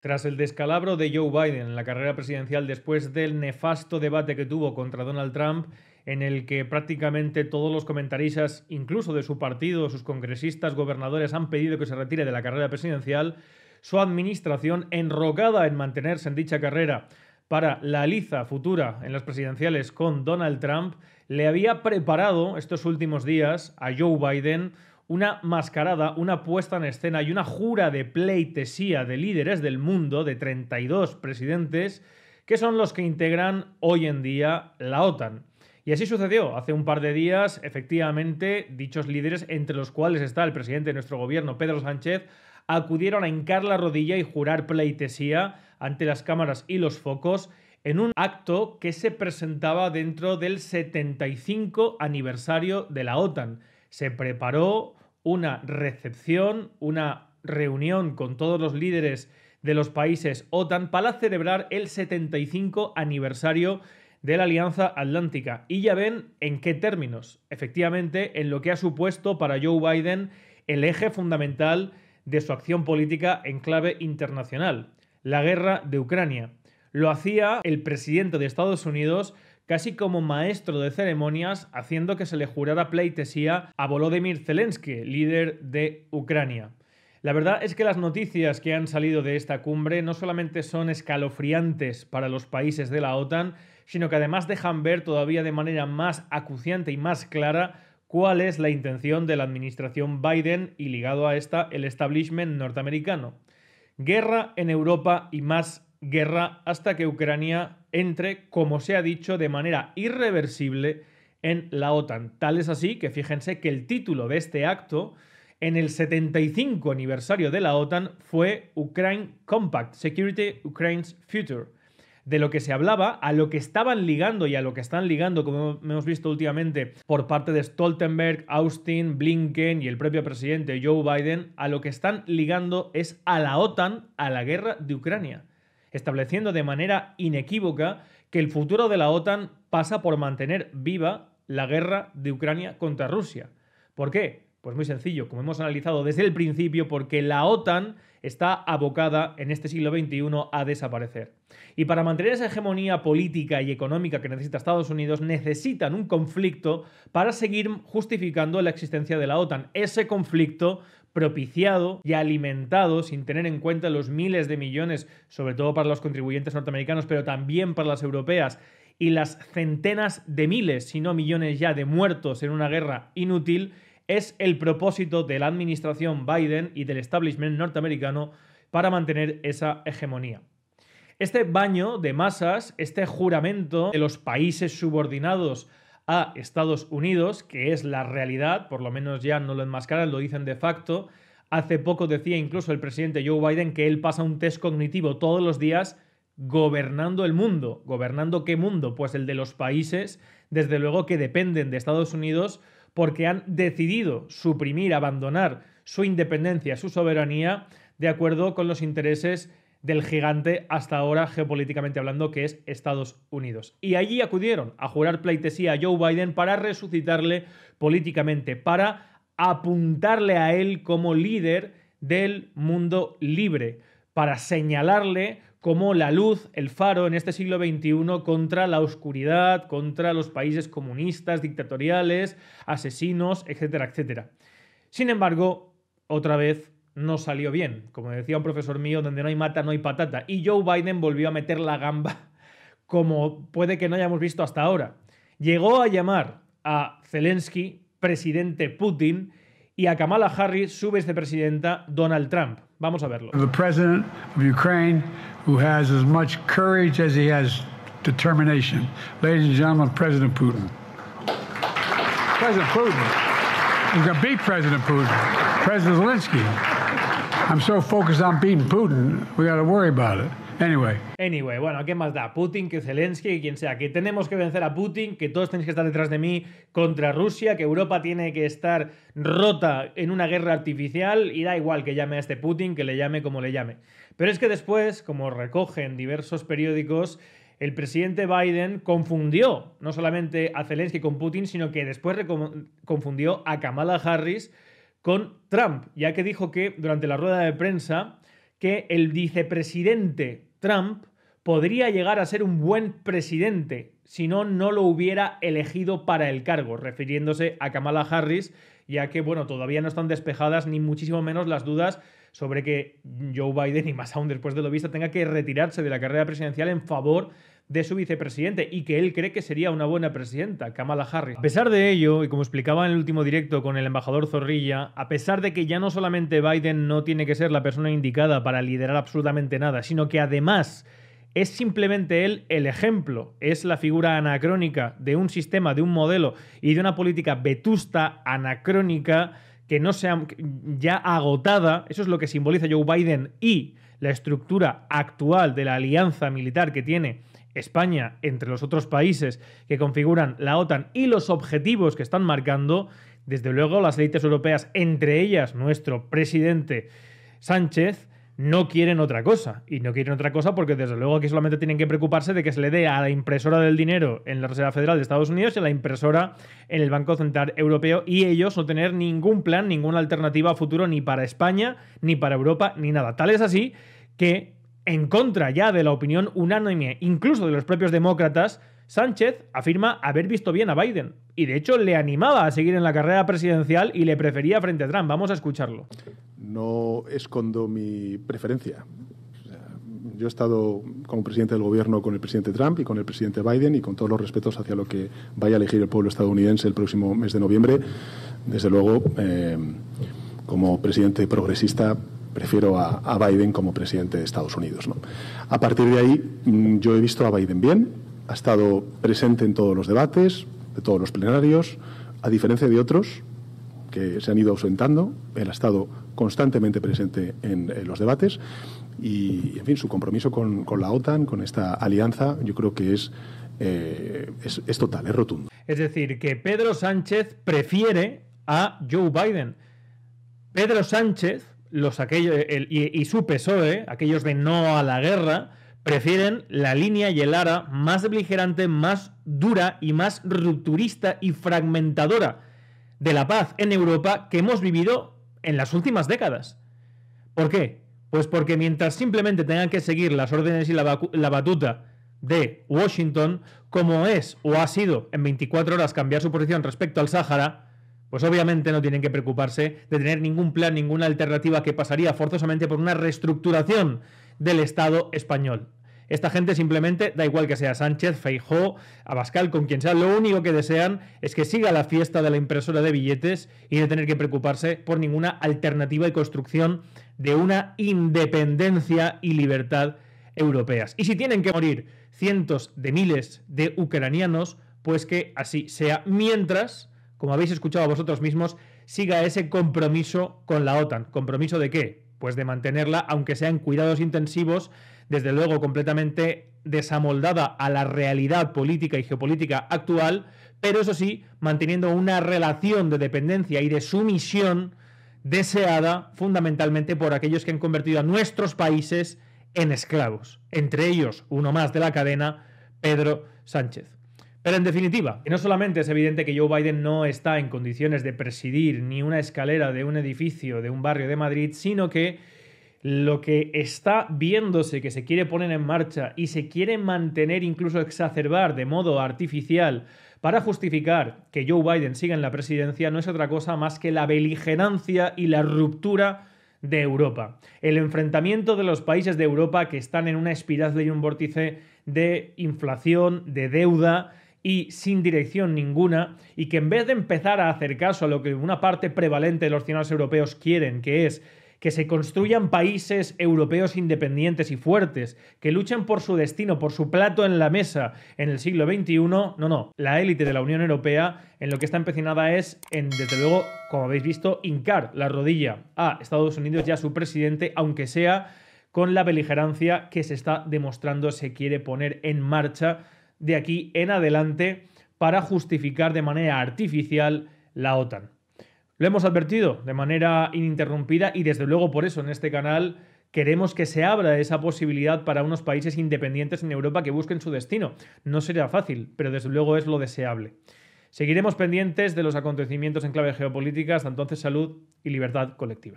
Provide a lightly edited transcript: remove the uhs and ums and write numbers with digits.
Tras el descalabro de Joe Biden en la carrera presidencial después del nefasto debate que tuvo contra Donald Trump, en el que prácticamente todos los comentaristas, incluso de su partido, sus congresistas, gobernadores, han pedido que se retire de la carrera presidencial, su administración, enrocada en mantenerse en dicha carrera para la liza futura en las presidenciales con Donald Trump, le había preparado estos últimos días a Joe Biden una mascarada, una puesta en escena y una jura de pleitesía de líderes del mundo, de 32 presidentes, que son los que integran hoy en día la OTAN. Y así sucedió. Hace un par de días, efectivamente, dichos líderes, entre los cuales está el presidente de nuestro gobierno, Pedro Sánchez, acudieron a hincar la rodilla y jurar pleitesía ante las cámaras y los focos en un acto que se presentaba dentro del 75 aniversario de la OTAN. Se preparó una recepción, una reunión con todos los líderes de los países OTAN para celebrar el 75 aniversario de la Alianza Atlántica. Y ya ven en qué términos. Efectivamente, en lo que ha supuesto para Joe Biden el eje fundamental de su acción política en clave internacional, la guerra de Ucrania. Lo hacía el presidente de Estados Unidos casi como maestro de ceremonias, haciendo que se le jurara pleitesía a Volodymyr Zelensky, líder de Ucrania. La verdad es que las noticias que han salido de esta cumbre no solamente son escalofriantes para los países de la OTAN, sino que además dejan ver todavía de manera más acuciante y más clara cuál es la intención de la administración Biden y, ligado a esta, el establishment norteamericano. Guerra en Europa y más guerra hasta que Ucrania entre, como se ha dicho, de manera irreversible en la OTAN. Tal es así que fíjense que el título de este acto, en el 75 aniversario de la OTAN, fue Ukraine Compact, Security Ukraine's Future. De lo que se hablaba, a lo que estaban ligando y a lo que están ligando, como hemos visto últimamente por parte de Stoltenberg, Austin, Blinken y el propio presidente Joe Biden, a lo que están ligando es a la OTAN, a la guerra de Ucrania, estableciendo de manera inequívoca que el futuro de la OTAN pasa por mantener viva la guerra de Ucrania contra Rusia. ¿Por qué? Pues muy sencillo, como hemos analizado desde el principio, porque la OTAN está abocada en este siglo XXI a desaparecer. Y para mantener esa hegemonía política y económica que necesita Estados Unidos, necesitan un conflicto para seguir justificando la existencia de la OTAN. Ese conflicto propiciado y alimentado, sin tener en cuenta los miles de millones, sobre todo para los contribuyentes norteamericanos, pero también para las europeas, y las centenas de miles, si no millones ya, de muertos en una guerra inútil, es el propósito de la administración Biden y del establishment norteamericano para mantener esa hegemonía. Este baño de masas, este juramento de los países subordinados a Estados Unidos, que es la realidad, por lo menos ya no lo enmascaran, lo dicen de facto. Hace poco decía incluso el presidente Joe Biden que él pasa un test cognitivo todos los días gobernando el mundo. ¿Gobernando qué mundo? Pues el de los países, desde luego, que dependen de Estados Unidos porque han decidido suprimir, abandonar su independencia, su soberanía, de acuerdo con los intereses del gigante hasta ahora geopolíticamente hablando, que es Estados Unidos. Y allí acudieron a jurar pleitesía a Joe Biden para resucitarle políticamente, para apuntarle a él como líder del mundo libre, para señalarle como la luz, el faro en este siglo XXI contra la oscuridad, contra los países comunistas, dictatoriales, asesinos, etcétera, etcétera. Sin embargo, otra vez no salió bien. Como decía un profesor mío, donde no hay mata no hay patata. Y Joe Biden volvió a meter la gamba como puede que no hayamos visto hasta ahora. Llegó a llamar a Zelensky presidente Putin y a Kamala Harris su vicepresidenta Donald Trump. Vamos a verlo. The president of Ukraine, who has as much courage as he has determination. Ladies and gentlemen, President Putin. President Putin. He's going to beat President Putin. President Zelensky. I'm so focused on beating Putin, we got to worry about it. Anyway, bueno, ¿qué más da? Putin que Zelensky, quien sea, que tenemos que vencer a Putin, que todos tenéis que estar detrás de mí contra Rusia, que Europa tiene que estar rota en una guerra artificial y da igual que llame a este Putin, que le llame como le llame. Pero es que después, como recogen diversos periódicos, el presidente Biden confundió no solamente a Zelensky con Putin, sino que después confundió a Kamala Harris con Trump, ya que dijo que durante la rueda de prensa que el vicepresidente Trump podría llegar a ser un buen presidente si no lo hubiera elegido para el cargo, refiriéndose a Kamala Harris, ya que, bueno, todavía no están despejadas ni muchísimo menos las dudas sobre que Joe Biden, y más aún después de lo visto, tenga que retirarse de la carrera presidencial en favor de su vicepresidente, y que él cree que sería una buena presidenta, Kamala Harris. A pesar de ello, y como explicaba en el último directo con el embajador Zorrilla, a pesar de que ya no solamente Biden no tiene que ser la persona indicada para liderar absolutamente nada, sino que además es simplemente él el ejemplo, es la figura anacrónica de un sistema, de un modelo y de una política vetusta, anacrónica, que no sea ya agotada. Eso es lo que simboliza Joe Biden y la estructura actual de la alianza militar que tiene España entre los otros países que configuran la OTAN y los objetivos que están marcando. Desde luego, las élites europeas, entre ellas nuestro presidente Sánchez, no quieren otra cosa. Y no quieren otra cosa porque, desde luego, aquí solamente tienen que preocuparse de que se le dé a la impresora del dinero en la Reserva Federal de Estados Unidos y a la impresora en el Banco Central Europeo, y ellos no tener ningún plan, ninguna alternativa a futuro ni para España, ni para Europa, ni nada. Tal es así que, en contra ya de la opinión unánime, incluso de los propios demócratas, Sánchez afirma haber visto bien a Biden y, de hecho, le animaba a seguir en la carrera presidencial y le prefería frente a Trump. Vamos a escucharlo. No escondo mi preferencia. O sea, yo he estado como presidente del gobierno con el presidente Trump y con el presidente Biden, y con todos los respetos hacia lo que vaya a elegir el pueblo estadounidense el próximo mes de noviembre. Desde luego, como presidente progresista, prefiero a Biden como presidente de Estados Unidos, ¿no? A partir de ahí, yo he visto a Biden bien, ha estado presente en todos los debates, de todos los plenarios, a diferencia de otros que se han ido ausentando. Él ha estado constantemente presente en los debates y, en fin, su compromiso con la OTAN, con esta alianza, yo creo que es total, es rotundo. Es decir, que Pedro Sánchez prefiere a Joe Biden. Pedro Sánchez y su PSOE, aquellos de no a la guerra, prefieren la línea y el ara más beligerante, más dura y más rupturista y fragmentadora de la paz en Europa que hemos vivido en las últimas décadas. ¿Por qué? Pues porque mientras simplemente tengan que seguir las órdenes y la batuta de Washington, como es o ha sido en 24 horas cambiar su posición respecto al Sáhara, pues obviamente no tienen que preocuparse de tener ningún plan, ninguna alternativa que pasaría forzosamente por una reestructuración del Estado español. Esta gente simplemente, da igual que sea Sánchez, Feijóo, Abascal, con quien sea, lo único que desean es que siga la fiesta de la impresora de billetes y no tener que preocuparse por ninguna alternativa y construcción de una independencia y libertad europeas. Y si tienen que morir cientos de miles de ucranianos, pues que así sea, mientras, como habéis escuchado vosotros mismos, siga ese compromiso con la OTAN. ¿Compromiso de qué? Pues de mantenerla, aunque sea en cuidados intensivos, desde luego completamente desamoldada a la realidad política y geopolítica actual, pero eso sí, manteniendo una relación de dependencia y de sumisión deseada fundamentalmente por aquellos que han convertido a nuestros países en esclavos. Entre ellos, uno más de la cadena, Pedro Sánchez. Pero en definitiva, no solamente es evidente que Joe Biden no está en condiciones de presidir ni una escalera de un edificio de un barrio de Madrid, sino que lo que está viéndose que se quiere poner en marcha y se quiere mantener, incluso exacerbar de modo artificial para justificar que Joe Biden siga en la presidencia, no es otra cosa más que la beligerancia y la ruptura de Europa. El enfrentamiento de los países de Europa que están en una espiral y un vórtice de inflación, de deuda y sin dirección ninguna, y que en vez de empezar a hacer caso a lo que una parte prevalente de los ciudadanos europeos quieren, que es que se construyan países europeos independientes y fuertes, que luchen por su destino, por su plato en la mesa en el siglo XXI, no. La élite de la Unión Europea en lo que está empecinada es en, desde luego, como habéis visto, hincar la rodilla a Estados Unidos y a su presidente, aunque sea con la beligerancia que se está demostrando se quiere poner en marcha de aquí en adelante para justificar de manera artificial la OTAN. Lo hemos advertido de manera ininterrumpida y desde luego por eso en este canal queremos que se abra esa posibilidad para unos países independientes en Europa que busquen su destino. No será fácil, pero desde luego es lo deseable. Seguiremos pendientes de los acontecimientos en clave geopolítica. Hasta entonces, salud y libertad colectiva.